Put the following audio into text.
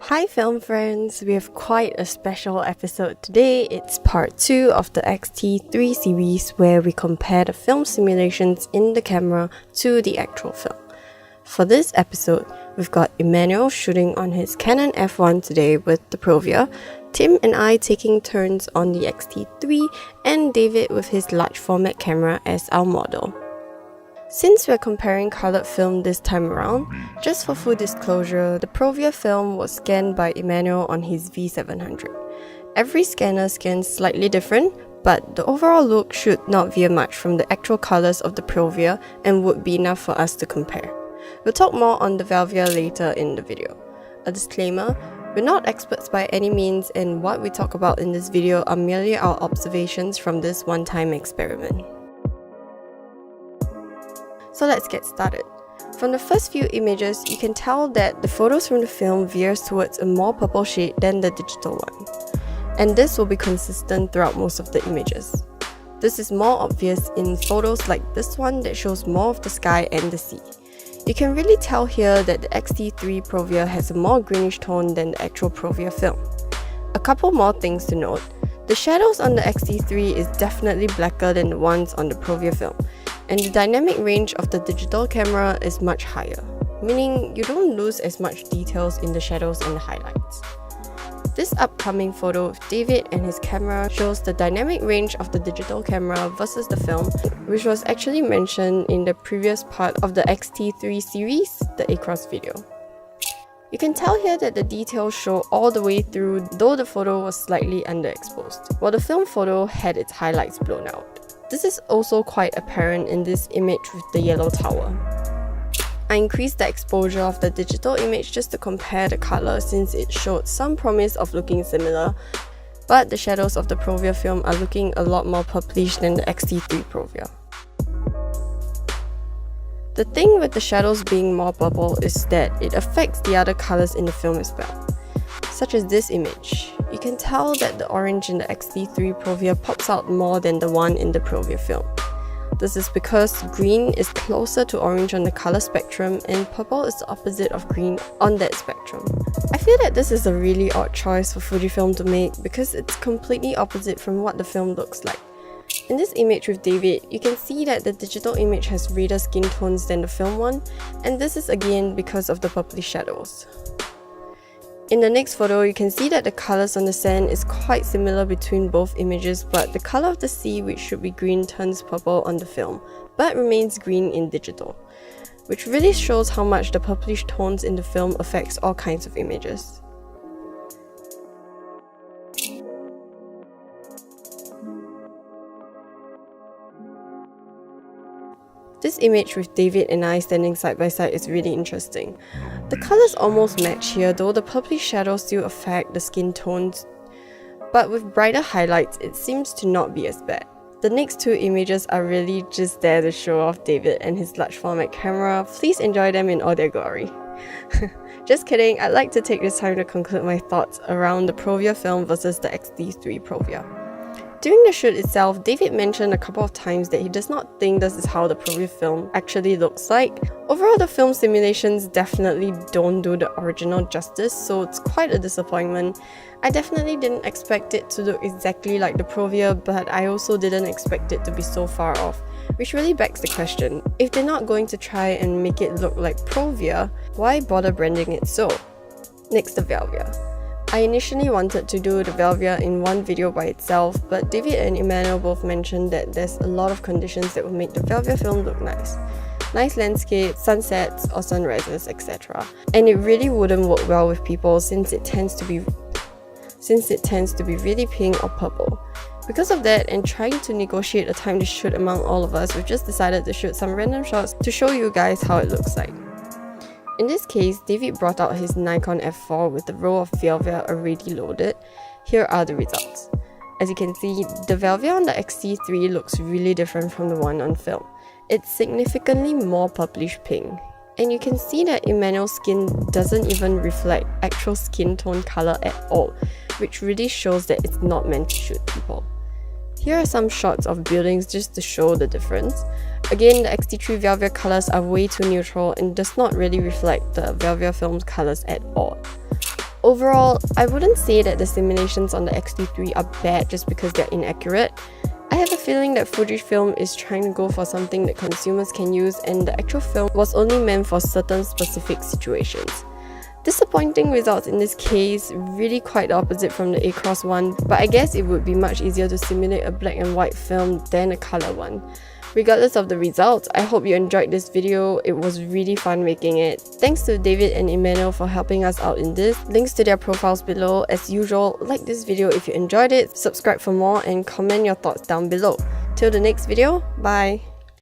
Hi film friends, we have quite a special episode today. It's part 2 of the XT3 series where we compare the film simulations in the camera to the actual film. For this episode, we've got Emmanuel shooting on his Canon F1 today with the Provia, Tim and I taking turns on the XT3, and David with his large format camera as our model. Since we're comparing coloured film this time around, just for full disclosure, the Provia film was scanned by Emmanuel on his V700. Every scanner scans slightly different, but the overall look should not veer much from the actual colours of the Provia and would be enough for us to compare. We'll talk more on the Velvia later in the video. A disclaimer, we're not experts by any means, and what we talk about in this video are merely our observations from this one-time experiment. So let's get started. From the first few images, you can tell that the photos from the film veers towards a more purple shade than the digital one. And this will be consistent throughout most of the images. This is more obvious in photos like this one that shows more of the sky and the sea. You can really tell here that the XT3 Provia has a more greenish tone than the actual Provia film. A couple more things to note. The shadows on the XT3 is definitely blacker than the ones on the Provia film, and the dynamic range of the digital camera is much higher, meaning you don't lose as much details in the shadows and the highlights. This upcoming photo of David and his camera shows the dynamic range of the digital camera versus the film, which was actually mentioned in the previous part of the XT3 series, the Acros video. You can tell here that the details show all the way through, though the photo was slightly underexposed, while the film photo had its highlights blown out. This is also quite apparent in this image with the yellow tower. I increased the exposure of the digital image just to compare the colour since it showed some promise of looking similar, but the shadows of the Provia film are looking a lot more purplish than the XT3 Provia. The thing with the shadows being more purple is that it affects the other colours in the film as well, such as this image. You can tell that the orange in the XT3 Provia pops out more than the one in the Provia film. This is because green is closer to orange on the colour spectrum and purple is the opposite of green on that spectrum. I feel that this is a really odd choice for Fujifilm to make because it's completely opposite from what the film looks like. In this image with David, you can see that the digital image has redder skin tones than the film one, and this is again because of the purplish shadows. In the next photo, you can see that the colours on the sand is quite similar between both images, but the colour of the sea, which should be green, turns purple on the film, but remains green in digital, which really shows how much the purplish tones in the film affects all kinds of images. This image with David and I standing side by side is really interesting. The colours almost match here, though the purplish shadows still affect the skin tones, but with brighter highlights it seems to not be as bad. The next two images are really just there to show off David and his large format camera. Please enjoy them in all their glory. Just kidding, I'd like to take this time to conclude my thoughts around the Provia film versus the XT3 Provia. During the shoot itself, David mentioned a couple of times that he does not think this is how the Provia film actually looks like. Overall, the film simulations definitely don't do the original justice, so it's quite a disappointment. I definitely didn't expect it to look exactly like the Provia, but I also didn't expect it to be so far off, which really begs the question, if they're not going to try and make it look like Provia, why bother branding it so? Next, the Velvia. I initially wanted to do the Velvia in one video by itself, but David and Emmanuel both mentioned that there's a lot of conditions that would make the Velvia film look nice. Nice landscapes, sunsets or sunrises, etc. And it really wouldn't work well with people since it tends to be really pink or purple. Because of that, and trying to negotiate a time to shoot among all of us, we've just decided to shoot some random shots to show you guys how it looks like. In this case, David brought out his Nikon F4 with the roll of Velvia already loaded. Here are the results. As you can see, the Velvia on the XT3 looks really different from the one on film. It's significantly more purplish pink. And you can see that Emmanuel's skin doesn't even reflect actual skin tone colour at all, which really shows that it's not meant to shoot people. Here are some shots of buildings just to show the difference. Again, the XT3 Velvia colours are way too neutral and does not really reflect the Velvia film's colours at all. Overall, I wouldn't say that the simulations on the XT3 are bad just because they're inaccurate. I have a feeling that Fujifilm is trying to go for something that consumers can use, and the actual film was only meant for certain specific situations. Disappointing results in this case, really quite the opposite from the Acros one, but I guess it would be much easier to simulate a black and white film than a colour one. Regardless of the results, I hope you enjoyed this video. It was really fun making it. Thanks to David and Emmanuel for helping us out in this. Links to their profiles below. As usual, like this video if you enjoyed it, subscribe for more, and comment your thoughts down below. Till the next video, bye!